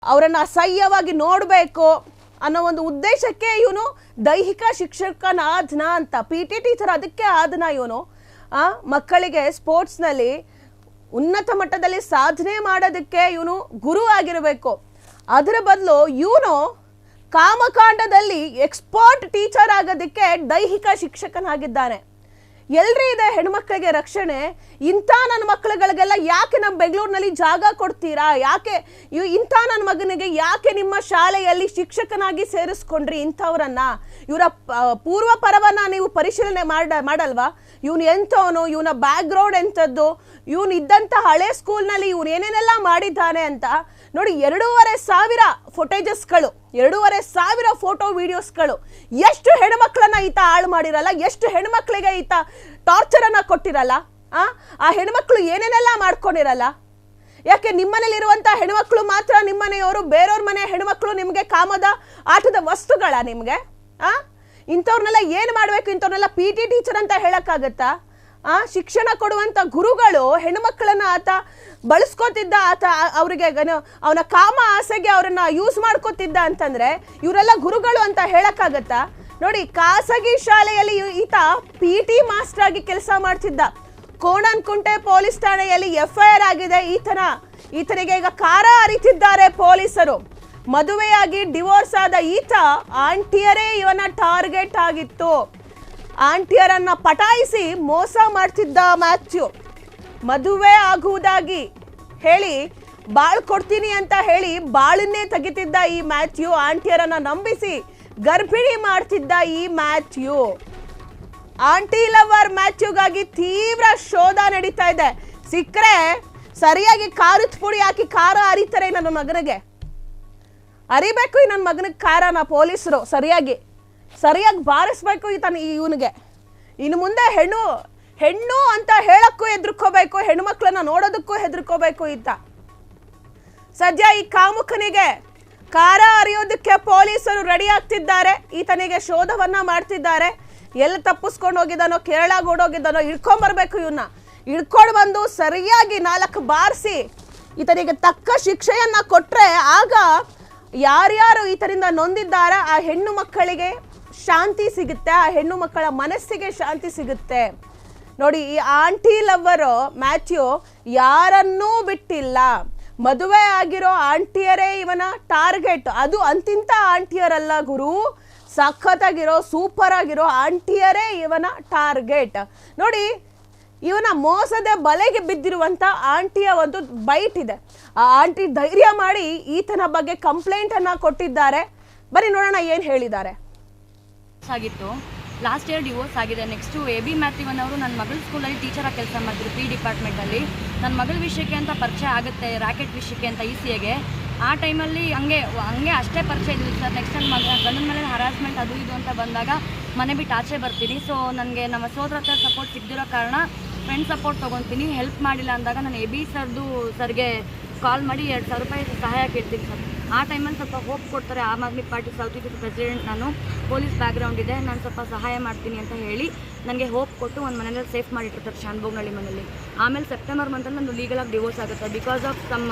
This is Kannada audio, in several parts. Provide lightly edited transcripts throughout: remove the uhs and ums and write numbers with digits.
ಅವರನ್ನು ಅಸಹ್ಯವಾಗಿ ನೋಡಬೇಕು ಅನ್ನೋ ಒಂದು ಉದ್ದೇಶಕ್ಕೆ ಇವನು ದೈಹಿಕ ಶಿಕ್ಷಕನಾದ್ನ ಅಂತ PT ಟೀಚರ್ ಅದಕ್ಕೆ ಆದ್ನ ಇವನು ಮಕ್ಕಳಿಗೆ ಸ್ಪೋರ್ಟ್ಸ್ನಲ್ಲಿ ಉನ್ನತ ಮಟ್ಟದಲ್ಲಿ ಸಾಧನೆ ಮಾಡೋದಕ್ಕೆ ಇವನು ಗುರು ಆಗಿರಬೇಕು. ಅದರ ಬದಲು ಇವನು ಕಾಮಕಾಂಡದಲ್ಲಿ ಎಕ್ಸ್ಪರ್ಟ್ ಟೀಚರ್ ಆಗೋದಕ್ಕೆ ದೈಹಿಕ ಶಿಕ್ಷಕನಾಗಿದ್ದಾನೆ. ಎಲ್ರಿ ಇದೆ ಹೆಣ್ಮಕ್ಳಿಗೆ ರಕ್ಷಣೆ? ಇಂಥ ನನ್ನ ಮಕ್ಕಳುಗಳಿಗೆಲ್ಲ ಯಾಕೆ ನಮ್ಮ ಬೆಂಗಳೂರಿನಲ್ಲಿ ಜಾಗ ಕೊಡ್ತೀರಾ? ಯಾಕೆ ಇಂಥ ನನ್ನ ಮಗನಿಗೆ ಯಾಕೆ ನಿಮ್ಮ ಶಾಲೆಯಲ್ಲಿ ಶಿಕ್ಷಕನಾಗಿ ಸೇರಿಸ್ಕೊಂಡ್ರಿ? ಇಂಥವ್ರನ್ನ ಇವರ ಪೂರ್ವ ಪರವನ್ನ ನೀವು ಪರಿಶೀಲನೆ ಮಾಡಲ್ವಾ? ಇವನು ಎಂಥವನು, ಇವನ ಬ್ಯಾಕ್ಗ್ರೌಂಡ್ ಎಂಥದ್ದು, ಇವನು ಇದ್ದಂಥ ಹಳೆ ಸ್ಕೂಲ್ನಲ್ಲಿ ಇವನು ಏನೇನೆಲ್ಲ ಮಾಡಿದ್ದಾನೆ ಅಂತ ನೋಡಿ. 2,500 ಫುಟೇಜಸ್ಗಳು, 2,500 ಫೋಟೋ ವಿಡಿಯೋಸ್ಗಳು. ಎಷ್ಟು ಹೆಣ್ಮಕ್ಳನ್ನ ಈತ ಹಾಳು ಮಾಡಿರಲ್ಲ, ಎಷ್ಟು ಹೆಣ್ಮಕ್ಳಿಗೆ ಈತ ಟಾರ್ಚರನ್ನು ಕೊಟ್ಟಿರಲ್ಲ. ಆ ಹೆಣ್ಮಕ್ಳು ಏನೇನೆಲ್ಲ ಮಾಡ್ಕೊಂಡಿರಲ್ಲ. ಯಾಕೆ ನಿಮ್ಮನೇಲಿರುವಂಥ ಹೆಣ್ಮಕ್ಳು ಮಾತ್ರ ನಿಮ್ಮನೆಯವರು, ಬೇರೆಯವ್ರ ಮನೆ ಹೆಣ್ಮಕ್ಳು ನಿಮಗೆ ಕಾಮದ ಆಟದ ವಸ್ತುಗಳ? ನಿಮಗೆ ಇಂಥವ್ರನ್ನೆಲ್ಲ ಏನು ಮಾಡಬೇಕು? ಇಂಥವ್ರನ್ನೆಲ್ಲ PT ಟೀಚರ್ ಅಂತ ಹೇಳೋಕ್ಕಾಗತ್ತಾ? ಶಿಕ್ಷಣ ಕೊಡುವಂಥ ಗುರುಗಳು ಹೆಣ್ಮಕ್ಳನ್ನ ಆತ ಬಳಸ್ಕೋತಿದ್ದ, ಆತ ಅವರಿಗೆ ಅವನ ಕಾಮ ಆಸೆಗೆ ಅವರನ್ನ ಯೂಸ್ ಮಾಡ್ಕೋತಿದ್ದ ಅಂತಂದ್ರೆ ಇವರೆಲ್ಲ ಗುರುಗಳು ಅಂತ ಹೇಳಕ್ಕಾಗತ್ತಾ? ನೋಡಿ, ಖಾಸಗಿ ಶಾಲೆಯಲ್ಲಿ ಈತ PT ಮಾಸ್ಟರ್ ಆಗಿ ಕೆಲಸ ಮಾಡ್ತಿದ್ದ. ಕೋಣನಕುಂಟೆ ಪೊಲೀಸ್ ಠಾಣೆಯಲ್ಲಿ FIR ಆಗಿದೆ. ಈತನಿಗೆ ಈಗ ಕಾರ ಅರಿತಿದ್ದಾರೆ ಪೊಲೀಸರು. ಮದುವೆಯಾಗಿ ಡಿವೋರ್ಸ್ ಆದ ಈತ ಆಂಟಿಯರೇ ಇವನ ಟಾರ್ಗೆಟ್ ಆಗಿತ್ತು. ಆಂಟಿಯರನ್ನ ಪಟಾಯಿಸಿ ಮೋಸ ಮಾಡ್ತಿದ್ದ ಮ್ಯಾಥ್ಯೂ. ಮದುವೆ ಆಗುವುದಾಗಿ ಹೇಳಿ ಬಾಳ್ ಕೊಡ್ತೀನಿ ಅಂತ ಹೇಳಿ ಬಾಳನ್ನೇ ತೆಗಿತಿದ್ದ ಈ ಮ್ಯಾಥ್ಯೂ. ಆಂಟಿಯರನ್ನ ನಂಬಿಸಿ ಗರ್ಭಿಣಿ ಮಾಡ್ತಿದ್ದ ಈ ಮ್ಯಾಥ್ಯೂ. ಆಂಟಿ ಲವರ್ ಮ್ಯಾಥ್ಯೂಗಾಗಿ ತೀವ್ರ ಶೋಧ ನಡೀತಾ ಇದೆ. ಸಿಕ್ಕರೆ ಸರಿಯಾಗಿ ಖಾರದ ಪುಡಿ ಹಾಕಿ ಖಾರ ಅರಿತಾರೆ ನನ್ನ ಮಗನಿಗೆ. ಅರಿಬೇಕು ಈ ನನ್ನ ಮಗನಿಗೆ ಖಾರನ ಪೊಲೀಸರು ಸರಿಯಾಗಿ ಬಾರಿಸ್ಬೇಕು ಇವನಿಗೆ. ಇನ್ನು ಮುಂದೆ ಹೆಣ್ಣು ಅಂತ ಹೇಳಕ್ಕೂ ಹೆದರ್ಕೋಬೇಕು, ಹೆಣ್ಮಕ್ಳನ್ನ ನೋಡೋದಕ್ಕೂ ಹೆದರ್ಕೋಬೇಕು ಈತ. ಸದ್ಯ ಈ ಕಾಮುಕನಿಗೆ ಕಾರ ಅರಿಯೋದಕ್ಕೆ ಪೊಲೀಸರು ರೆಡಿ ಆಗ್ತಿದ್ದಾರೆ. ಈತನಿಗೆ ಶೋಧವನ್ನ ಮಾಡ್ತಿದ್ದಾರೆ. ಎಲ್ಲಿ ತಪ್ಪಿಸ್ಕೊಂಡು ಹೋಗಿದ್ದಾನೋ, ಕೇರಳಗೆ ಓಡೋಗಿದ್ದಾನೋ, ಹಿಡ್ಕೊಂಬರ್ಬೇಕು. ಇವನ್ನ ಹಿಡ್ಕೊಂಡು ಬಂದು ಸರಿಯಾಗಿ 4 ಬಾರಿಸಿ ಈತನಿಗೆ ತಕ್ಕ ಶಿಕ್ಷೆಯನ್ನ ಕೊಟ್ರೆ ಆಗ ಯಾರ್ಯಾರು ಈತರಿಂದ ನೊಂದಿದ್ದಾರ ಆ ಹೆಣ್ಣು ಮಕ್ಕಳಿಗೆ ಶಾಂತಿ ಸಿಗುತ್ತೆ, ಆ ಹೆಣ್ಣು ಮಕ್ಕಳ ಮನಸ್ಸಿಗೆ ಶಾಂತಿ ಸಿಗುತ್ತೆ. ನೋಡಿ, ಈ ಆಂಟಿ ಲವ್ವರು ಮ್ಯಾಥ್ಯೂ ಯಾರನ್ನೂ ಬಿಟ್ಟಿಲ್ಲ. ಮದುವೆ ಆಗಿರೋ ಆಂಟಿಯರೇ ಇವನ ಟಾರ್ಗೆಟ್. ಅದು ಅಂತಿಂತ ಆಂಟಿಯರಲ್ಲ ಗುರು, ಸಖತ್ತಾಗಿರೋ ಸೂಪರ್ ಆಗಿರೋ ಆಂಟಿಯರೇ ಇವನ ಟಾರ್ಗೆಟ್. ನೋಡಿ, ಇವನ ಮೋಸದ ಬಲೆಗೆ ಬಿದ್ದಿರುವಂಥ ಆಂಟಿಯ ಒಂದು ಬೈಟ್ ಇದೆ. ಆ ಆಂಟಿ ಧೈರ್ಯ ಮಾಡಿ ಈತನ ಬಗ್ಗೆ ಕಂಪ್ಲೇಂಟ್ ಅನ್ನ ಕೊಟ್ಟಿದ್ದಾರೆ. ಬನ್ನಿ ನೋಡೋಣ ಏನು ಹೇಳಿದ್ದಾರೆ. ಆಗಿತ್ತು, ಲಾಸ್ಟ್ ಇಯರ್ ಡಿವೋರ್ಸ್ ಆಗಿದೆ. ನೆಕ್ಸ್ಟು AB ಮ್ಯಾಥ್ಯೂವನ್ ಅವರು ನನ್ನ ಮಗಳ ಸ್ಕೂಲಲ್ಲಿ ಟೀಚರಾಗಿ ಕೆಲಸ ಮಾಡ್ತಿದ್ರು P ಡಿಪಾರ್ಟ್ಮೆಂಟಲ್ಲಿ. ನನ್ನ ಮಗಳ ವಿಷಯಕ್ಕೆ ಅಂತ ಪರಿಚಯ ಆಗುತ್ತೆ, ರ್ಯಾಕೆಟ್ ವಿಷಯಕ್ಕೆ ಅಂತ ECAಗೆ. ಆ ಟೈಮಲ್ಲಿ ಹಂಗೆ ಅಷ್ಟೇ ಪರಿಚಯ ಇದ್ದಿಲ್ಲ ಸರ್. ನೆಕ್ಸ್ಟ್ ನನ್ನ ಗಂಡನ ಮೇಲೆ ಹರಾಸ್ಮೆಂಟ್ ಅದು ಇದು ಅಂತ ಬಂದಾಗ ಮನೆ ಬಿಟ್ಟು ಆಚೆ ಬರ್ತೀನಿ. ಸೊ ನನಗೆ ನಮ್ಮ ಸೋದರ ಹತ್ರ ಸಪೋರ್ಟ್ ಸಿಗದಿರೋ ಕಾರಣ ಫ್ರೆಂಡ್ ಸಪೋರ್ಟ್ ತೊಗೊತೀನಿ. ಹೆಲ್ಪ್ ಮಾಡಿಲ್ಲ ಅಂದಾಗ ನಾನು AB ಸರ್ಗೆ ಕಾಲ್ ಮಾಡಿ 2,000 ರೂಪಾಯಿ ಸಹಾಯ ಕೇಳ್ತೀನಿ ಸರ್. ಆ ಟೈಮಲ್ಲಿ ಸ್ವಲ್ಪ ಹೋಪ್ ಕೊಡ್ತಾರೆ. Aam Aadmi party south India president, ನಾನು ಪೊಲೀಸ್ ಬ್ಯಾಕ್ಗ್ರೌಂಡ್ ಇದೆ, ನಾನು ಸ್ವಲ್ಪ ಸಹಾಯ ಮಾಡ್ತೀನಿ ಅಂತ ಹೇಳಿ ನನಗೆ ಹೋಪ್ ಕೊಟ್ಟು ಒಂದು ಮನೇಲಿ ಸೇಫ್ ಮಾಡಿಟ್ಟಿರ್ತಾರೆ ಶಾನ್ಭೋಗ್ನಳ್ಳಿ ಮನೇಲಿ. ಆಮೇಲೆ ಸೆಪ್ಟೆಂಬರ್ ಮಂತಲ್ಲಿ ನಾನು ಲೀಗಲಾಗಿ ಡಿವೋರ್ಸ್ ಆಗುತ್ತೆ. ಬಿಕಾಸ್ ಆಫ್ ತಮ್ಮ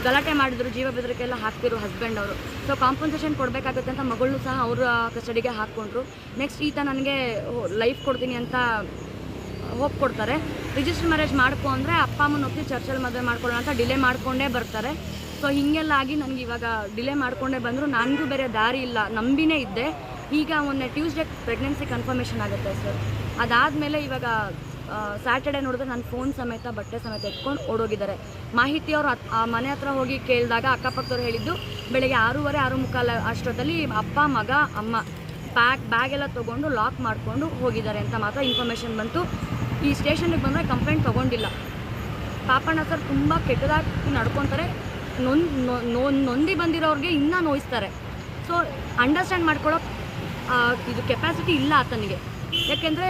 ಗಲಾಟೆ ಮಾಡಿದ್ರು, ಜೀವ ಬೆದರಿಕೆ ಎಲ್ಲ ಹಾಕ್ತಿರು ಹಸ್ಬೆಂಡ್ ಅವರು. ಸೊ ಕಾಂಪನ್ಸೇಷನ್ ಕೊಡಬೇಕಾಗುತ್ತೆ ಅಂತ ಮಗಳನ್ನೂ ಸಹ ಅವರ ಕಸ್ಟಡಿಗೆ ಹಾಕ್ಕೊಂಡ್ರು. ನೆಕ್ಸ್ಟ್ ಈತ ನನಗೆ ಲೈಫ್ ಕೊಡ್ತೀನಿ ಅಂತ ಹೋಪ್ ಕೊಡ್ತಾರೆ. ರಿಜಿಸ್ಟರ್ ಮ್ಯಾರೇಜ್ ಮಾಡ್ಕೊ ಅಂದರೆ ಅಪ್ಪ ಅಮ್ಮನ ಒಪ್ಪಿ ಚರ್ಚಲ್ಲಿ ಮದುವೆ ಮಾಡ್ಕೊಳ್ಳೋಣ ಅಂತ ಡಿಲೇ ಮಾಡ್ಕೊಂಡೇ ಬರ್ತಾರೆ. ಸೊ ಹೀಗೆಲ್ಲ ಆಗಿ ನನಗೆ ಇವಾಗ ಡಿಲೇ ಮಾಡ್ಕೊಂಡೇ ಬಂದರು. ನನಗೂ ಬೇರೆ ದಾರಿ ಇಲ್ಲ, ನಂಬಿನೇ ಇದ್ದೆ. ಈಗ ಮೊನ್ನೆ ಟ್ಯೂಸ್ಡೇ ಪ್ರೆಗ್ನೆನ್ಸಿ ಕನ್ಫರ್ಮೇಷನ್ ಆಗುತ್ತೆ ಸರ್. ಅದಾದಮೇಲೆ ಇವಾಗ ಸ್ಯಾಟರ್ಡೇ ನೋಡಿದ್ರೆ ನನ್ನ ಫೋನ್ ಸಮೇತ ಬಟ್ಟೆ ಸಮೇತ ಎತ್ಕೊಂಡು ಓಡೋಗಿದ್ದಾರೆ. ಮಾಹಿತಿ ಅವರು ಆ ಮನೆ ಹತ್ರ ಹೋಗಿ ಕೇಳಿದಾಗ ಅಕ್ಕಪಕ್ಕದವ್ರು ಹೇಳಿದ್ದು ಬೆಳಗ್ಗೆ 6:30 6:45 ಅಷ್ಟೊತ್ತಲ್ಲಿ ಅಪ್ಪ ಮಗ ಅಮ್ಮ ಬ್ಯಾಗ್ ಎಲ್ಲ ತೊಗೊಂಡು ಲಾಕ್ ಮಾಡಿಕೊಂಡು ಹೋಗಿದ್ದಾರೆ ಅಂತ ಮಾತ್ರ ಇನ್ಫಾರ್ಮೇಷನ್ ಬಂತು. ಈ ಸ್ಟೇಷನ್ಗೆ ಬಂದರೆ ಕಂಪ್ಲೇಂಟ್ ತೊಗೊಂಡಿಲ್ಲ. ಪಾಪಣ್ಣ ಸರ್ ತುಂಬ ಕೆಟ್ಟದಾಗಿ ನಡ್ಕೊತಾರೆ. ನೊಂದಿ ಬಂದಿರೋರಿಗೆ ಇನ್ನೂ ನೋಯಿಸ್ತಾರೆ. ಸೊ ಅಂಡರ್ಸ್ಟ್ಯಾಂಡ್ ಮಾಡ್ಕೊಳ್ಳೋ ಇದು ಕೆಪಾಸಿಟಿ ಇಲ್ಲ ಆತನಿಗೆ. ಯಾಕೆಂದರೆ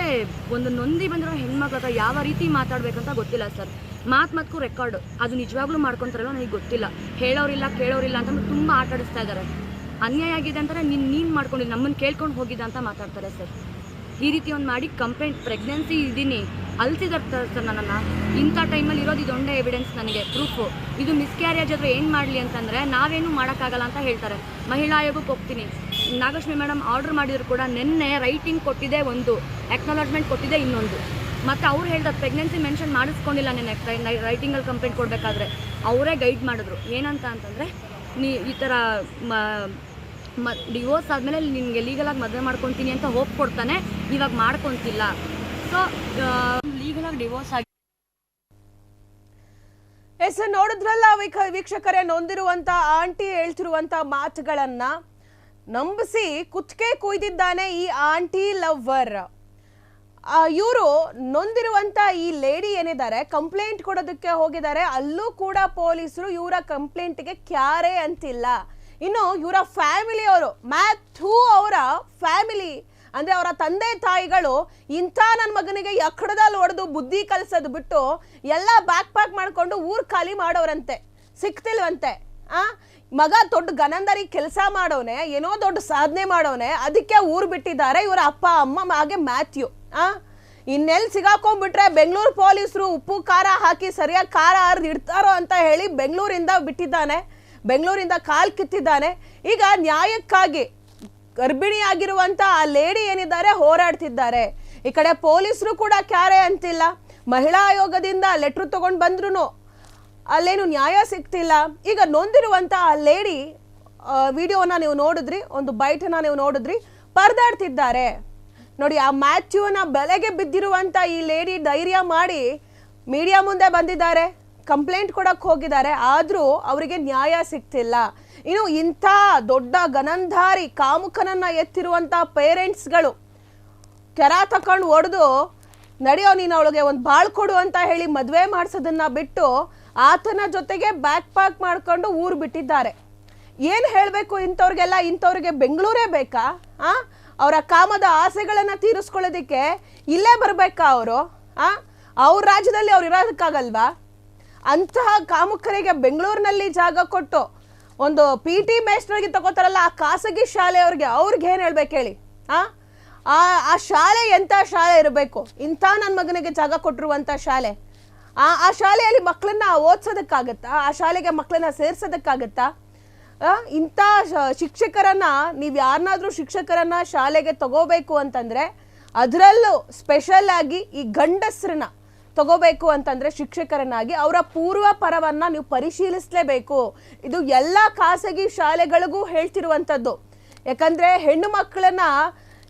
ಒಂದು ನೊಂದಿ ಬಂದಿರೋ ಹೆಣ್ಮಕ್ಳ ಹತ್ರ ಯಾವ ರೀತಿ ಮಾತಾಡಬೇಕಂತ ಗೊತ್ತಿಲ್ಲ ಸರ್. ಮಾತು ರೆಕಾರ್ಡು ಅದು ನಿಜವಾಗ್ಲೂ ಮಾಡ್ಕೊತಾರಲ್ಲ ನನಗೆ ಗೊತ್ತಿಲ್ಲ. ಹೇಳೋರಿಲ್ಲ ಕೇಳೋರಿಲ್ಲ ಅಂತಂದ್ರೆ ತುಂಬ ಆಟಾಡಿಸ್ತಾ ಇದ್ದಾರೆ. ಅನ್ಯಾಯ ಆಗಿದೆ ಅಂತಾರೆ, ನೀನು ಮಾಡ್ಕೊಂಡಿದ್ದು ನಮ್ಮನ್ನು ಕೇಳ್ಕೊಂಡು ಹೋಗಿದ್ದ ಅಂತ ಮಾತಾಡ್ತಾರೆ ಸರ್. ಈ ರೀತಿ ಒಂದು ಮಾಡಿ ಕಂಪ್ಲೇಂಟ್ ಪ್ರೆಗ್ನೆನ್ಸಿ ಇದ್ದೀನಿ ಅಲ್ತಿದ್ದಾರೆ ಸರ್ ನನ್ನನ್ನು. ಇಂಥ ಟೈಮಲ್ಲಿ ಇರೋದು ಇದೊಂದೇ ಎವಿಡೆನ್ಸ್ ನನಗೆ ಪ್ರೂಫು. ಇದು ಮಿಸ್ಕ್ಯಾರೇಜ್ ಆದರೆ ಏನು ಮಾಡಲಿ ಅಂತಂದರೆ ನಾವೇನು ಮಾಡೋಕ್ಕಾಗಲ್ಲ ಅಂತ ಹೇಳ್ತಾರೆ. ಮಹಿಳಾ ಆಯೋಗಕ್ಕೆ ಹೋಗ್ತೀನಿ, ನಾಗಲಕ್ಷ್ಮಿ ಮೇಡಮ್ ಆರ್ಡರ್ ಮಾಡಿದ್ರು ಕೂಡ ನಿನ್ನೆ ರೈಟಿಂಗ್ ಕೊಟ್ಟಿದೆ ಒಂದು, ಅಕ್ನಾಲಜ್ಮೆಂಟ್ ಕೊಟ್ಟಿದೆ ಇನ್ನೊಂದು. ಮತ್ತು ಅವ್ರು ಹೇಳ್ತಾರೆ ಪ್ರೆಗ್ನೆನ್ಸಿ ಮೆನ್ಷನ್ ಮಾಡಿಸ್ಕೊಂಡಿಲ್ಲ ನೆನ್ನೆ ರೈಟಿಂಗಲ್ಲಿ ಕಂಪ್ಲೇಂಟ್ ಕೊಡಬೇಕಾದ್ರೆ. ಅವರೇ ಗೈಡ್ ಮಾಡಿದ್ರು ಏನಂತ ಅಂತಂದರೆ ಈ ಥರ ಡಿವೋರ್ಸ್ ಆದಮೇಲೆ ನಿನಗೆ ಲೀಗಲಾಗಿ ಮದುವೆ ಮಾಡ್ಕೊತೀನಿ ಅಂತ ಹೋಪ್ ಕೊಡ್ತಾನೆ, ಇವಾಗ ಮಾಡ್ಕೊತಿಲ್ಲ. ಸೊ ಲೀಗಲಾಗಿ ಡಿವೋರ್ಸ್ ಆಗಿ ಎಸ್ ನೋಡಿದ್ರಲ್ಲ ವೀಕ್ಷಕರೇ, ನೊಂದಿರುವಂತ ಆಂಟಿ ಹೇಳ್ತಿರುವಂತ ಮಾತುಗಳನ್ನ ನಂಬಿಸಿ ಕುತ್ತಿಗೆ ಕುಯ್ದಿದ್ದಾನೆ ಈ ಆಂಟಿ ಲವ್ವರ್. ಇವರು ನೊಂದಿರುವಂತ ಈ ಲೇಡಿ ಏನಿದ್ದಾರೆ ಕಂಪ್ಲೇಂಟ್ ಕೊಡೋದಕ್ಕೆ ಹೋಗಿದ್ದಾರೆ. ಅಲ್ಲೂ ಕೂಡ ಪೊಲೀಸರು ಇವರ ಕಂಪ್ಲೇಂಟ್ಗೆ ಕ್ಯಾರೆ ಅಂತಿಲ್ಲ. ಇನ್ನು ಇವರ ಫ್ಯಾಮಿಲಿಯವರು ಮ್ಯಾಥ್ಯೂ ಅವರ ಫ್ಯಾಮಿಲಿ ಅಂದ್ರೆ ಅವರ ತಂದೆ ತಾಯಿಗಳು ಇಂಥ ನನ್ನ ಮಗನಿಗೆ ಎಕ್ಕಡದಲ್ಲಿ ಹೊಡೆದು ಬುದ್ಧಿ ಕಲಿಸೋದು ಬಿಟ್ಟು ಎಲ್ಲ ಬ್ಯಾಕ್ ಪ್ಯಾಕ್ ಮಾಡ್ಕೊಂಡು ಊರ್ ಖಾಲಿ ಮಾಡೋರಂತೆ, ಸಿಕ್ತಿಲ್ವಂತೆ. ಮಗ ದೊಡ್ಡ ಗನಂದರಿ ಕೆಲಸ ಮಾಡೋನೆ, ಏನೋ ದೊಡ್ಡ ಸಾಧನೆ ಮಾಡೋನೆ, ಅದಕ್ಕೆ ಊರು ಬಿಟ್ಟಿದ್ದಾರೆ ಇವರ ಅಪ್ಪ ಅಮ್ಮ ಹಾಗೆ ಮ್ಯಾಥ್ಯೂ. ಇನ್ನೆಲ್ಲಿ ಸಿಗಾಕೊಂಡ್ಬಿಟ್ರೆ ಬೆಂಗಳೂರು ಪೊಲೀಸರು ಉಪ್ಪು ಖಾರ ಹಾಕಿ ಸರಿಯಾಗಿ ಖಾರ ಹರಿದು ಇಡ್ತಾರೋ ಅಂತ ಹೇಳಿ ಬೆಂಗಳೂರಿಂದ ಬಿಟ್ಟಿದ್ದಾನೆ, ಬೆಂಗಳೂರಿಂದ ಕಾಲ್ ಕಿತ್ತಿದ್ದಾನೆ. ಈಗ ನ್ಯಾಯಕ್ಕಾಗಿ ಗರ್ಭಿಣಿಯಾಗಿರುವಂತ ಆ ಲೇಡಿ ಏನಿದ್ದಾರೆ ಹೋರಾಡ್ತಿದ್ದಾರೆ. ಈ ಕಡೆ ಪೊಲೀಸರು ಕೂಡ ಕ್ಯಾರೆ ಅಂತಿಲ್ಲ. ಮಹಿಳಾ ಆಯೋಗದಿಂದ ಲೆಟ್ರ್ ತಗೊಂಡು ಬಂದ್ರು ಅಲ್ಲೇನು ನ್ಯಾಯ ಸಿಗ್ತಿಲ್ಲ. ಈಗ ನೊಂದಿರುವಂತ ಆ ಲೇಡಿ ವಿಡಿಯೋನ ನೀವು ನೋಡಿದ್ರಿ, ಒಂದು ಬೈಟನ್ನ ನೀವು ನೋಡಿದ್ರಿ, ಪರದಾಡ್ತಿದ್ದಾರೆ ನೋಡಿ. ಆ ಮ್ಯಾಥ್ಯೂನ ಬೆಲೆಗೆ ಬಿದ್ದಿರುವಂತ ಈ ಲೇಡಿ ಧೈರ್ಯ ಮಾಡಿ ಮೀಡಿಯಾ ಮುಂದೆ ಬಂದಿದ್ದಾರೆ, ಕಂಪ್ಲೇಂಟ್ ಕೊಡಕ್ಕೆ ಹೋಗಿದ್ದಾರೆ. ಆದರೂ ಅವರಿಗೆ ನ್ಯಾಯ ಸಿಗ್ತಿಲ್ಲ. ಇನ್ನು ಇಂಥ ದೊಡ್ಡ ಗನಂಧಾರಿ ಕಾಮುಕನನ್ನ ಎತ್ತಿರುವಂಥ ಪೇರೆಂಟ್ಸ್ಗಳು ಕೆರ ತಕೊಂಡು ಹೊಡೆದು ನಡೆಯೋ ನೀನು ಅವಳಿಗೆ ಒಂದು ಬಾಳ್ ಕೊಡು ಅಂತ ಹೇಳಿ ಮದುವೆ ಮಾಡಿಸೋದನ್ನ ಬಿಟ್ಟು ಆತನ ಜೊತೆಗೆ ಬ್ಯಾಕ್ ಪ್ಯಾಕ್ ಮಾಡ್ಕೊಂಡು ಊರು ಬಿಟ್ಟಿದ್ದಾರೆ. ಏನು ಹೇಳಬೇಕು ಇಂಥವ್ರಿಗೆಲ್ಲ? ಇಂಥವ್ರಿಗೆ ಬೆಂಗಳೂರೇ ಬೇಕಾ? ಅವರ ಕಾಮದ ಆಸೆಗಳನ್ನು ತೀರಿಸ್ಕೊಳ್ಳೋದಕ್ಕೆ ಇಲ್ಲೇ ಬರಬೇಕಾ ಅವರು? ಅವ್ರ ರಾಜ್ಯದಲ್ಲಿ ಅವ್ರು ಇರೋದಕ್ಕಾಗಲ್ವಾ? ಅಂತಹ ಕಾಮುಕರಿಗೆ ಬೆಂಗಳೂರಿನಲ್ಲಿ ಜಾಗ ಕೊಟ್ಟು ಒಂದು PT ಮೇಸ್ಟ್ರಿಗೆ ತಗೋತಾರಲ್ಲ ಆ ಖಾಸಗಿ ಶಾಲೆಯವ್ರಿಗೆ, ಅವ್ರಿಗೆ ಏನು ಹೇಳ್ಬೇಕು ಹೇಳಿ? ಆ ಶಾಲೆ ಎಂಥ ಶಾಲೆ ಇರಬೇಕು? ಇಂಥ ನನ್ನ ಮಗನಿಗೆ ಜಾಗ ಕೊಟ್ಟಿರುವಂಥ ಶಾಲೆ, ಆ ಶಾಲೆಯಲ್ಲಿ ಮಕ್ಕಳನ್ನ ಓದಿಸೋದಕ್ಕಾಗತ್ತಾ? ಆ ಶಾಲೆಗೆ ಮಕ್ಕಳನ್ನ ಸೇರ್ಸೋದಕ್ಕಾಗತ್ತಾ? ಇಂಥ ಶಿಕ್ಷಕರನ್ನ ನೀವು ಯಾರನ್ನಾದ್ರೂ ಶಿಕ್ಷಕರನ್ನ ಶಾಲೆಗೆ ತಗೋಬೇಕು ಅಂತಂದ್ರೆ ಅದರಲ್ಲೂ ಸ್ಪೆಷಲ್ ಆಗಿ ಈ ಗಂಡಸರನ್ನ ತಗೋಬೇಕು ಅಂತಂದ್ರೆ ಶಿಕ್ಷಕರನ್ನಾಗಿ ಅವರ ಪೂರ್ವ ಪರವನ್ನ ನೀವು ಪರಿಶೀಲಿಸಲೇಬೇಕು. ಇದು ಎಲ್ಲ ಖಾಸಗಿ ಶಾಲೆಗಳಿಗೂ ಹೇಳ್ತಿರುವಂಥದ್ದು. ಯಾಕಂದ್ರೆ ಹೆಣ್ಣು ಮಕ್ಕಳನ್ನ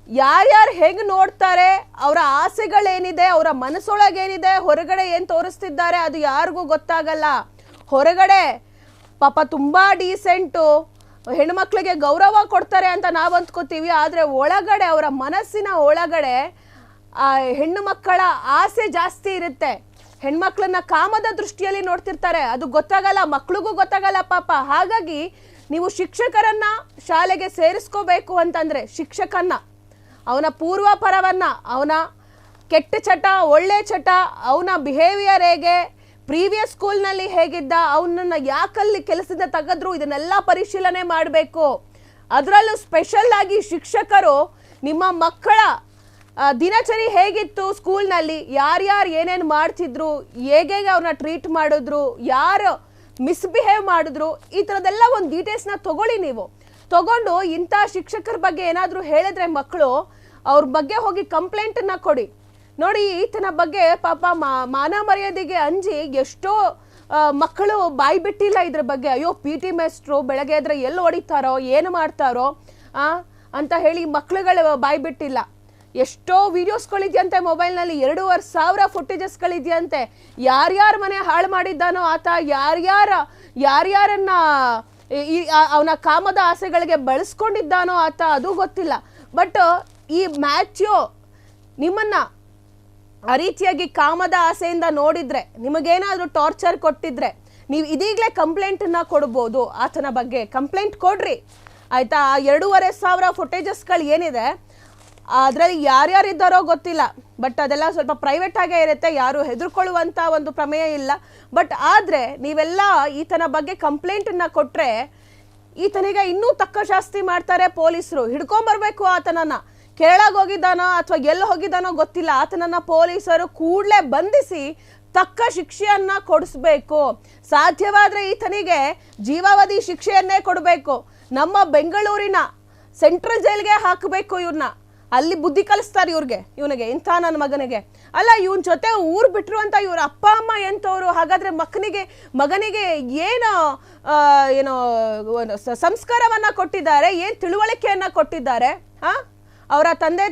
ಯಾರ್ಯಾರು ಹೇಗೆ ನೋಡ್ತಾರೆ, ಅವರ ಆಸೆಗಳೇನಿದೆ, ಅವರ ಮನಸ್ಸೊಳಗೇನಿದೆ, ಹೊರಗಡೆ ಏನು ತೋರಿಸ್ತಿದ್ದಾರೆ ಅದು ಯಾರಿಗೂ ಗೊತ್ತಾಗಲ್ಲ. ಹೊರಗಡೆ ಪಾಪ ತುಂಬಾ ಡೀಸೆಂಟು, ಹೆಣ್ಮಕ್ಳಿಗೆ ಗೌರವ ಕೊಡ್ತಾರೆ ಅಂತ ನಾವು ಅಂದ್ಕೋತೀವಿ. ಆದರೆ ಒಳಗಡೆ ಅವರ ಮನಸ್ಸಿನ ಒಳಗಡೆ ಆ ಹೆಣ್ಣು ಮಕ್ಕಳ ಆಸೆ ಜಾಸ್ತಿ ಇರುತ್ತೆ. ಹೆಣ್ಮಕ್ಳನ್ನ ಕಾಮದ ದೃಷ್ಟಿಯಲ್ಲಿ ನೋಡ್ತಿರ್ತಾರೆ, ಅದು ಗೊತ್ತಾಗಲ್ಲ, ಮಕ್ಳಿಗೂ ಗೊತ್ತಾಗಲ್ಲ ಪಾಪ. ಹಾಗಾಗಿ ನೀವು ಶಿಕ್ಷಕರನ್ನ ಶಾಲೆಗೆ ಸೇರಿಸ್ಕೋಬೇಕು ಅಂತಂದ್ರೆ ಶಿಕ್ಷಕನ್ನ, ಅವನ ಪೂರ್ವ ಪರವನ್ನ, ಅವನ ಕೆಟ್ಟ ಚಟ, ಒಳ್ಳೆ ಚಟ, ಅವನ ಬಿಹೇವಿಯರ್ ಹೇಗೆ, ಪ್ರೀವಿಯಸ್ ಸ್ಕೂಲ್ನಲ್ಲಿ ಹೇಗಿದ್ದ, ಅವನನ್ನ ಯಾಕಲ್ಲಿ ಕೆಲಸದ ತೆಗೆದ್ರು, ಇದನ್ನೆಲ್ಲ ಪರಿಶೀಲನೆ ಮಾಡಬೇಕು. ಅದರಲ್ಲೂ ಸ್ಪೆಷಲ್ ಆಗಿ ಶಿಕ್ಷಕರು ನಿಮ್ಮ ಮಕ್ಕಳ ದಿನಚರಿ ಹೇಗಿತ್ತು ಸ್ಕೂಲ್ನಲ್ಲಿ, ಯಾರ್ಯಾರು ಏನೇನು ಮಾಡ್ತಿದ್ರು, ಹೇಗೆ ಅವ್ರನ್ನ ಟ್ರೀಟ್ ಮಾಡಿದ್ರು, ಯಾರು ಮಿಸ್ಬಿಹೇವ್ ಮಾಡಿದ್ರು, ಈ ಥರದ್ದೆಲ್ಲ ಒಂದು ಡೀಟೇಲ್ಸ್ನ ತಗೊಳ್ಳಿ. ನೀವು ತಗೊಂಡು ಇಂಥ ಶಿಕ್ಷಕರ ಬಗ್ಗೆ ಏನಾದರೂ ಹೇಳಿದ್ರೆ ಮಕ್ಕಳು ಅವ್ರ ಬಗ್ಗೆ ಹೋಗಿ ಕಂಪ್ಲೇಂಟನ್ನು ಕೊಡಿ. ನೋಡಿ, ಈತನ ಬಗ್ಗೆ ಪಾಪ ಮಾನ ಮರ್ಯಾದೆಗೆ ಅಂಜಿ ಎಷ್ಟೋ ಮಕ್ಕಳು ಬಾಯಿ ಬಿಟ್ಟಿಲ್ಲ ಇದ್ರ ಬಗ್ಗೆ. ಅಯ್ಯೋ PT ಮೇಸ್ಟ್ರು ಬೆಳಗ್ಗೆ ಎದ್ರೆ ಎಲ್ಲಿ ಹೊಡಿತಾರೋ, ಏನು ಮಾಡ್ತಾರೋ ಅಂತ ಹೇಳಿ ಮಕ್ಳುಗಳು ಬಾಯಿ ಬಿಟ್ಟಿಲ್ಲ. ಎಷ್ಟೋ ವಿಡಿಯೋಸ್ಗಳಿದೆಯಂತೆ ಮೊಬೈಲ್ನಲ್ಲಿ, 2,500 ಫುಟೇಜಸ್ಗಳಿದೆಯಂತೆ. ಯಾರ್ಯಾರ ಮನೆ ಹಾಳು ಮಾಡಿದ್ದಾನೋ ಆತ, ಯಾರ್ಯಾರನ್ನ ಅವನ ಕಾಮದ ಆಸೆಗಳಿಗೆ ಬಳಸ್ಕೊಂಡಿದ್ದಾನೋ ಆತ, ಅದು ಗೊತ್ತಿಲ್ಲ. ಬಟ್ ಈ ಮ್ಯಾಥ್ಯೂ ನಿಮ್ಮನ್ನ ಆ ರೀತಿಯಾಗಿ ಕಾಮದ ಆಸೆಯಿಂದ ನೋಡಿದ್ರೆ, ನಿಮಗೇನಾದರೂ ಟಾರ್ಚರ್ ಕೊಟ್ಟಿದ್ರೆ, ನೀವು ಇದೀಗಲೇ ಕಂಪ್ಲೇಂಟನ್ನು ಕೊಡ್ಬೋದು. ಆತನ ಬಗ್ಗೆ ಕಂಪ್ಲೇಂಟ್ ಕೊಡ್ರಿ ಆಯ್ತಾ. 2,500 ಫುಟೇಜಸ್ಗಳು ಏನಿದೆ ಅದರಲ್ಲಿ ಯಾರ್ಯಾರಿದ್ದಾರೋ ಗೊತ್ತಿಲ್ಲ, ಬಟ್ ಅದೆಲ್ಲ ಸ್ವಲ್ಪ ಪ್ರೈವೇಟ್ ಆಗೇ ಇರುತ್ತೆ, ಯಾರು ಹೆದರ್ಕೊಳ್ಳುವಂಥ ಒಂದು ಪ್ರಮೇಯ ಇಲ್ಲ. ಬಟ್ ಆದರೆ ನೀವೆಲ್ಲ ಈತನ ಬಗ್ಗೆ ಕಂಪ್ಲೇಂಟನ್ನು ಕೊಟ್ಟರೆ ಈತನಿಗೆ ಇನ್ನೂ ತಕ್ಕ ಶಾಸ್ತಿ ಮಾಡ್ತಾರೆ ಪೊಲೀಸರು. ಹಿಡ್ಕೊಂಬರ್ಬೇಕು ಆತನನ್ನು. ಕೇರಳಗೆ ಹೋಗಿದ್ದಾನೋ ಅಥವಾ ಎಲ್ಲಿ ಹೋಗಿದ್ದಾನೋ ಗೊತ್ತಿಲ್ಲ, ಆತನನ್ನ ಪೊಲೀಸರು ಕೂಡಲೇ ಬಂಧಿಸಿ ತಕ್ಕ ಶಿಕ್ಷೆಯನ್ನ ಕೊಡಿಸ್ಬೇಕು. ಸಾಧ್ಯವಾದ್ರೆ ಈತನಿಗೆ ಜೀವಾವಧಿ ಶಿಕ್ಷೆಯನ್ನೇ ಕೊಡಬೇಕು. ನಮ್ಮ ಬೆಂಗಳೂರಿನ ಸೆಂಟ್ರಲ್ ಜೈಲ್ಗೆ ಹಾಕಬೇಕು ಇವ್ರನ್ನ. ಅಲ್ಲಿ ಬುದ್ಧಿ ಕಲಿಸ್ತಾರೆ ಇವನಿಗೆ ಇಂಥ ನನ್ನ ಮಗನಿಗೆ. ಅಲ್ಲ, ಇವನ್ ಜೊತೆ ಊರು ಬಿಟ್ರು ಅಂತ ಇವ್ರ ಅಪ್ಪ ಅಮ್ಮ ಎಂತವ್ರು? ಹಾಗಾದ್ರೆ ಮಗನಿಗೆ ಏನೋ ಸಂಸ್ಕಾರವನ್ನ ಕೊಟ್ಟಿದ್ದಾರೆ, ಏನ್ ತಿಳುವಳಿಕೆಯನ್ನ ಕೊಟ್ಟಿದ್ದಾರೆ? ಅವರ ತಂದೆ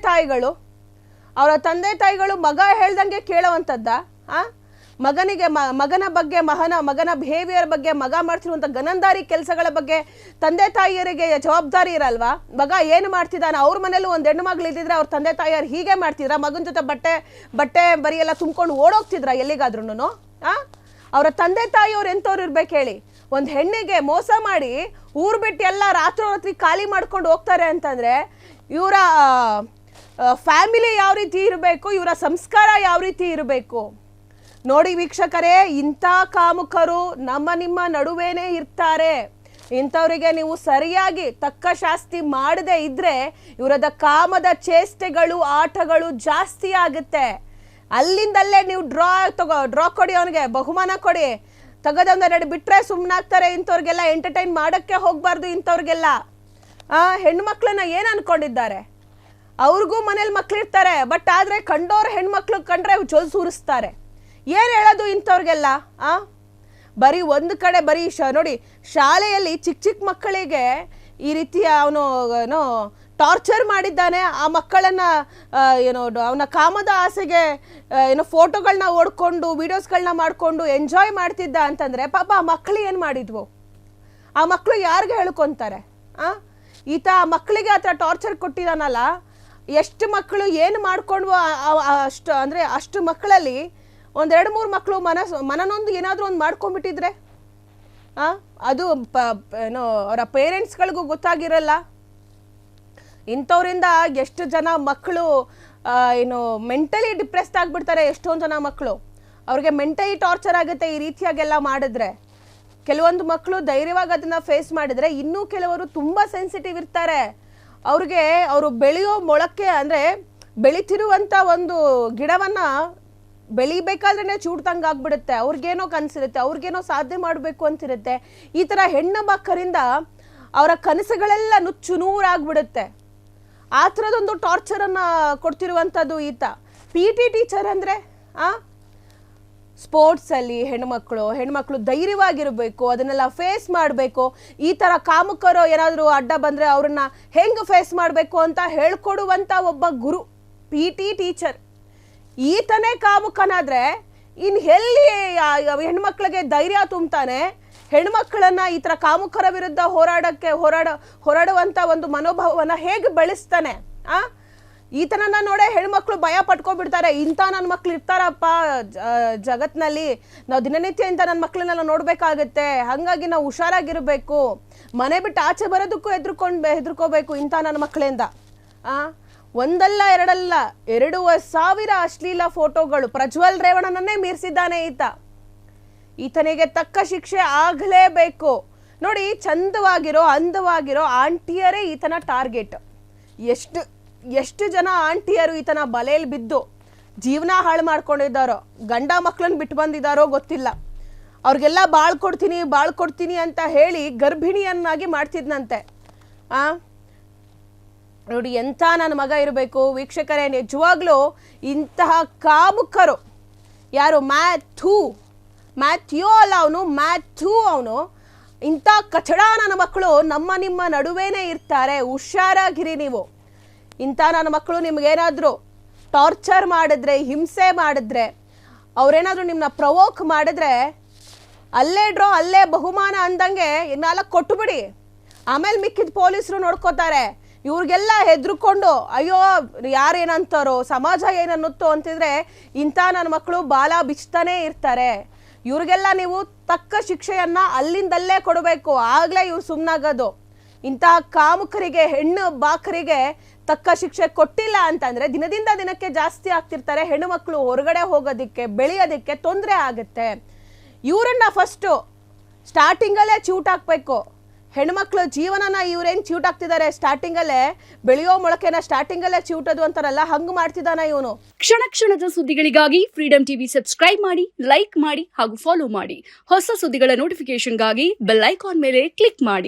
ತಾಯಿಗಳು ಮಗ ಹೇಳ್ದಂಗೆ ಕೇಳುವಂಥದ್ದ? ಮಗನ ಬಗ್ಗೆ ಮಗನ ಬಿಹೇವಿಯರ್ ಬಗ್ಗೆ, ಮಗ ಮಾಡ್ತಿರುವಂಥ ಗನಂದಾರಿ ಕೆಲಸಗಳ ಬಗ್ಗೆ ತಂದೆ ತಾಯಿಯರಿಗೆ ಜವಾಬ್ದಾರಿ ಇರಲ್ವಾ? ಮಗ ಏನು ಮಾಡ್ತಿದ್ದಾನೆ? ಅವ್ರ ಮನೇಲಿ ಒಂದು ಹೆಣ್ಣು ಮಗಳು ಇದ್ದಿದ್ರೆ ಅವ್ರ ತಂದೆ ತಾಯಿಯರು ಹೀಗೆ ಮಾಡ್ತಿದ್ರ? ಮಗನ ಜೊತೆ ಬಟ್ಟೆ ಬರಿ ಎಲ್ಲ ತುಂಬ್ಕೊಂಡು ಓಡೋಗ್ತಿದ್ರ ಎಲ್ಲಿಗಾದ್ರೂ? ಅವರ ತಂದೆ ತಾಯಿಯವ್ರು ಎಂಥವ್ರು ಇರ್ಬೇಕು ಹೇಳಿ? ಒಂದು ಹೆಣ್ಣಿಗೆ ಮೋಸ ಮಾಡಿ ಊರು ಬಿಟ್ಟು ಎಲ್ಲ ರಾತ್ರಿ ಖಾಲಿ ಮಾಡ್ಕೊಂಡು ಹೋಗ್ತಾರೆ ಅಂತಂದ್ರೆ ಇವರ ಫ್ಯಾಮಿಲಿ ಯಾವ ರೀತಿ ಇರಬೇಕು, ಇವರ ಸಂಸ್ಕಾರ ಯಾವ ರೀತಿ ಇರಬೇಕು? ನೋಡಿ ವೀಕ್ಷಕರೇ, ಇಂಥ ಕಾಮುಕರು ನಿಮ್ಮ ನಡುವೇನೆ ಇರ್ತಾರೆ. ಇಂಥವರಿಗೆ ನೀವು ಸರಿಯಾಗಿ ತಕ್ಕ ಶಾಸ್ತಿ ಮಾಡದೇ ಇದ್ರೆ ಇವರದ ಕಾಮದ ಚೇಷ್ಟೆಗಳು, ಆಟಗಳು ಜಾಸ್ತಿ ಆಗುತ್ತೆ. ಅಲ್ಲಿಂದಲ್ಲೇ ನೀವು ಡ್ರಾ ಕೊಡಿ, ಅವನಿಗೆ ಬಹುಮಾನ ಕೊಡಿ, ತೆಗೆದೊಂದೆರಡು ಬಿಟ್ರೆ ಸುಮ್ಮನಾಗ್ತಾರೆ. ಇಂಥವ್ರಿಗೆಲ್ಲ ಎಂಟರ್ಟೈನ್ ಮಾಡೋಕ್ಕೆ ಹೋಗ್ಬಾರ್ದು. ಇಂಥವ್ರಿಗೆಲ್ಲ ಹೆಣ್ಮಕ್ಳನ್ನ ಏನು ಅನ್ಕೊಂಡಿದ್ದಾರೆ? ಅವ್ರಿಗೂ ಮನೇಲಿ ಮಕ್ಳಿರ್ತಾರೆ, ಬಟ್ ಆದರೆ ಕಂಡೋರು ಹೆಣ್ಮಕ್ಳು ಕಂಡ್ರೆ ಜೊಲ್ ಸೂರಿಸ್ತಾರೆ. ಏನು ಹೇಳೋದು ಇಂಥವ್ರಿಗೆಲ್ಲ? ಬರೀ ಒಂದು ಕಡೆ ನೋಡಿ, ಶಾಲೆಯಲ್ಲಿ ಚಿಕ್ಕ ಮಕ್ಕಳಿಗೆ ಈ ರೀತಿಯ ಅವನು ಟಾರ್ಚರ್ ಮಾಡಿದ್ದಾನೆ. ಆ ಮಕ್ಕಳನ್ನು ಅವನ ಕಾಮದ ಆಸೆಗೆ ಫೋಟೋಗಳನ್ನ ಓಡ್ಕೊಂಡು ವಿಡಿಯೋಸ್ಗಳನ್ನ ಮಾಡಿಕೊಂಡು ಎಂಜಾಯ್ ಮಾಡ್ತಿದ್ದ ಅಂತಂದರೆ ಪಾಪ ಆ ಮಕ್ಕಳು ಏನು ಮಾಡಿದ್ವು? ಆ ಮಕ್ಕಳು ಯಾರಿಗೆ ಹೇಳ್ಕೊತಾರೆ? ಈತ ಆ ಮಕ್ಕಳಿಗೆ ಆ ಥರ ಟಾರ್ಚರ್ ಕೊಟ್ಟಿದ್ದಾನಲ್ಲ, ಎಷ್ಟು ಮಕ್ಕಳು ಏನು ಮಾಡ್ಕೊಂಡ್ವು? ಅಷ್ಟು ಮಕ್ಕಳಲ್ಲಿ ಒಂದೆರಡು ಮೂರು ಮಕ್ಕಳು ಮನನೊಂದು ಏನಾದರೂ ಒಂದು ಮಾಡ್ಕೊಂಡ್ಬಿಟ್ಟಿದ್ರೆ ಅದು ಅವರ ಪೇರೆಂಟ್ಸ್ಗಳಿಗೂ ಗೊತ್ತಾಗಿರಲ್ಲ. ಇಂಥವ್ರಿಂದ ಎಷ್ಟು ಜನ ಮಕ್ಕಳು ಮೆಂಟಲಿ ಡಿಪ್ರೆಸ್ಡ್ ಆಗಿಬಿಡ್ತಾರೆ. ಎಷ್ಟೊಂದು ಜನ ಮಕ್ಕಳು ಅವ್ರಿಗೆ ಮೆಂಟಲಿ ಟಾರ್ಚರ್ ಆಗುತ್ತೆ ಈ ರೀತಿಯಾಗೆಲ್ಲ ಮಾಡಿದ್ರೆ. ಕೆಲವೊಂದು ಮಕ್ಕಳು ಧೈರ್ಯವಾಗಿ ಅದನ್ನು ಫೇಸ್ ಮಾಡಿದರೆ, ಇನ್ನೂ ಕೆಲವರು ತುಂಬ ಸೆನ್ಸಿಟಿವ್ ಇರ್ತಾರೆ. ಅವರು ಬೆಳೆಯೋ ಮೊಳಕೆ ಅಂದರೆ ಬೆಳಿತಿರುವಂಥ ಒಂದು ಗಿಡವನ್ನು ಬೆಳಿಬೇಕಾದ್ರೇ ಚೂಡ್ದಂಗೆ ಆಗ್ಬಿಡುತ್ತೆ. ಅವ್ರಿಗೇನೋ ಕನಸಿರುತ್ತೆ, ಅವ್ರಿಗೇನೋ ಸಾಧನೆ ಮಾಡಬೇಕು ಅಂತಿರುತ್ತೆ. ಈ ಥರ ಹೆಣ್ಣು ಮಕ್ಕಳಿಂದ ಅವರ ಕನಸುಗಳೆಲ್ಲ ನುಚ್ಚು ನೂರಾಗ್ಬಿಡುತ್ತೆ. ಆ ಥರದೊಂದು ಟಾರ್ಚರನ್ನು ಕೊಡ್ತಿರುವಂಥದ್ದು ಈತ. PT ಟೀಚರ್ ಅಂದರೆ ಸ್ಪೋರ್ಟ್ಸಲ್ಲಿ ಹೆಣ್ಮಕ್ಳು ಧೈರ್ಯವಾಗಿರಬೇಕು, ಅದನ್ನೆಲ್ಲ ಫೇಸ್ ಮಾಡಬೇಕು. ಈ ಥರ ಕಾಮುಕರು ಏನಾದರೂ ಅಡ್ಡ ಬಂದರೆ ಅವ್ರನ್ನ ಹೆಂಗೆ ಫೇಸ್ ಮಾಡಬೇಕು ಅಂತ ಹೇಳ್ಕೊಡುವಂಥ ಒಬ್ಬ ಗುರು PT ಟೀಚರ್. ಈತನೇ ಕಾಮುಕನಾದರೆ ಇನ್ನು ಎಲ್ಲಿ ಹೆಣ್ಮಕ್ಳಿಗೆ ಧೈರ್ಯ ತುಂಬ್ತಾನೆ? ಹೆಣ್ಮಕ್ಳನ್ನ ಈ ಥರ ಕಾಮುಕರ ವಿರುದ್ಧ ಹೋರಾಡುವಂಥ ಒಂದು ಮನೋಭಾವವನ್ನು ಹೇಗೆ ಬೆಳೆಸ್ತಾನೆ? ಈತನನ್ನ ನೋಡೇ ಹೆಣ್ಮಕ್ಳು ಭಯ ಪಟ್ಕೊಬಿಡ್ತಾರೆ. ಇಂಥ ನನ್ನ ಮಕ್ಳು ಇರ್ತಾರಪ್ಪ ಜಗತ್ನಲ್ಲಿ, ನಾವು ದಿನನಿತ್ಯ ಇಂಥ ನನ್ನ ಮಕ್ಳನ್ನೆಲ್ಲ ನೋಡಬೇಕಾಗತ್ತೆ, ಹಾಗಾಗಿ ನಾವು ಹುಷಾರಾಗಿರಬೇಕು, ಮನೆ ಬಿಟ್ಟು ಆಚೆ ಬರೋದಕ್ಕೂ ಹೆದರ್ಕೋಬೇಕು ಇಂಥ ನನ್ನ ಮಕ್ಕಳಿಂದ. ಒಂದಲ್ಲ ಎರಡಲ್ಲ 2,000 ಅಶ್ಲೀಲ ಫೋಟೋಗಳು ಪ್ರಜ್ವಲ್ ರೇವಣ್ಣನನ್ನೇ ಮೀರಿಸಿದ್ದಾನೆ ಈತನಿಗೆ ತಕ್ಕ ಶಿಕ್ಷೆ ಆಗಲೇಬೇಕು. ನೋಡಿ, ಅಂದವಾಗಿರೋ ಆಂಟಿಯರೇ ಈತನ ಟಾರ್ಗೆಟ್. ಎಷ್ಟು ಜನ ಆಂಟಿಯರು ಈತನ ಬಲೆಯಲ್ಲಿ ಬಿದ್ದು ಜೀವನ ಹಾಳು ಮಾಡ್ಕೊಂಡಿದ್ದಾರೋ, ಗಂಡ ಮಕ್ಕಳನ್ನ ಬಿಟ್ಟು ಬಂದಿದ್ದಾರೋ ಗೊತ್ತಿಲ್ಲ. ಅವ್ರಿಗೆಲ್ಲ ಬಾಳ್ಕೊಡ್ತೀನಿ ಅಂತ ಹೇಳಿ ಗರ್ಭಿಣಿಯನ್ನಾಗಿ ಮಾಡ್ತಿದ್ನಂತೆ. ನೋಡಿ, ಎಂಥ ನನ್ನ ಮಗ ಇರಬೇಕು ವೀಕ್ಷಕರೇ. ನಿಜವಾಗ್ಲೂ ಇಂತಹ ಕಾಮುಕರು ಯಾರು? ಮ್ಯಾಥ್ಯೂ ಅಲ್ಲ, ಅವನು ಇಂಥ ಕಚಡ ನನ್ನ ಮಕ್ಕಳು ನಿಮ್ಮ ನಡುವೇನೆ ಇರ್ತಾರೆ. ಹುಷಾರಾಗಿರಿ ನೀವು. ಇಂಥ ನನ್ನ ಮಕ್ಕಳು ನಿಮ್ಗೇನಾದರೂ ಟಾರ್ಚರ್ ಮಾಡಿದ್ರೆ, ಹಿಂಸೆ ಮಾಡಿದ್ರೆ, ಅವ್ರೇನಾದರೂ ನಿಮ್ಮನ್ನ ಪ್ರವೋಕ್ ಮಾಡಿದ್ರೆ ಅಲ್ಲೇ ಬಹುಮಾನ ಅಂದಂಗೆ 4 ಕೊಟ್ಟುಬಿಡಿ. ಆಮೇಲೆ ಮಿಕ್ಕಿದ ಪೊಲೀಸರು ನೋಡ್ಕೋತಾರೆ. ಇವ್ರಿಗೆಲ್ಲ ಹೆದರ್ಕೊಂಡು ಅಯ್ಯೋ ಯಾರೇನಂತಾರೋ, ಸಮಾಜ ಏನನ್ನುತ್ತೋ ಅಂತಿದ್ರೆ ಇಂಥ ನನ್ನ ಮಕ್ಕಳು ಬಾಲ ಬಿಚ್ತಾನೇ ಇರ್ತಾರೆ. ಇವ್ರಿಗೆಲ್ಲ ನೀವು ತಕ್ಕ ಶಿಕ್ಷೆಯನ್ನ ಅಲ್ಲಿಂದಲ್ಲೇ ಕೊಡಬೇಕು, ಆಗಲೇ ಇವ್ರು ಸುಮ್ಮನಾಗೋದು. ಇಂತಹ ಕಾಮುಕರಿಗೆ, ಹೆಣ್ಣು ಬಾಕರಿಗೆ ತಕ್ಕ ಶಿಕ್ಷೆ ಕೊಟ್ಟಿಲ್ಲ ಅಂತಂದ್ರೆ ದಿನದಿಂದ ದಿನಕ್ಕೆ ಜಾಸ್ತಿ ಆಗ್ತಿರ್ತಾರೆ. ಹೆಣ್ಣು ಮಕ್ಕಳು ಹೊರಗಡೆ ಹೋಗೋದಕ್ಕೆ, ಬೆಳೆಯೋದಕ್ಕೆ ತೊಂದರೆ ಆಗುತ್ತೆ. ಇವರನ್ನ ಫಸ್ಟು ಸ್ಟಾರ್ಟಿಂಗಲ್ಲೇ ಚೂಟ್ ಹಾಕಬೇಕು. ಹೆಣ್ಮಕ್ಳ ಜೀವನನ ಇವ್ರೇನ್ ಚಿವುಟಾಗ್ತಿದ್ದಾರೆ, ಸ್ಟಾರ್ಟಿಂಗಲ್ಲೇ ಬೆಳೆಯೋ ಮೊಳಕೆನ ಸ್ಟಾರ್ಟಿಂಗಲ್ಲೇ ಚಿವುಟೋದು ಅಂತಾರಲ್ಲ, ಹಂಗ್ ಮಾಡ್ತಿದ್ದಾನ ಇವನು. ಕ್ಷಣ ಕ್ಷಣದ ಸುದ್ದಿಗಳಿಗಾಗಿ ಫ್ರೀಡಂ ಟಿವಿ ಸಬ್ಸ್ಕ್ರೈಬ್ ಮಾಡಿ, ಲೈಕ್ ಮಾಡಿ ಹಾಗೂ ಫಾಲೋ ಮಾಡಿ. ಹೊಸ ಸುದ್ದಿಗಳ ನೋಟಿಫಿಕೇಶನ್ಗಾಗಿ ಬೆಲ್ ಐಕಾನ್ ಮೇಲೆ ಕ್ಲಿಕ್ ಮಾಡಿ.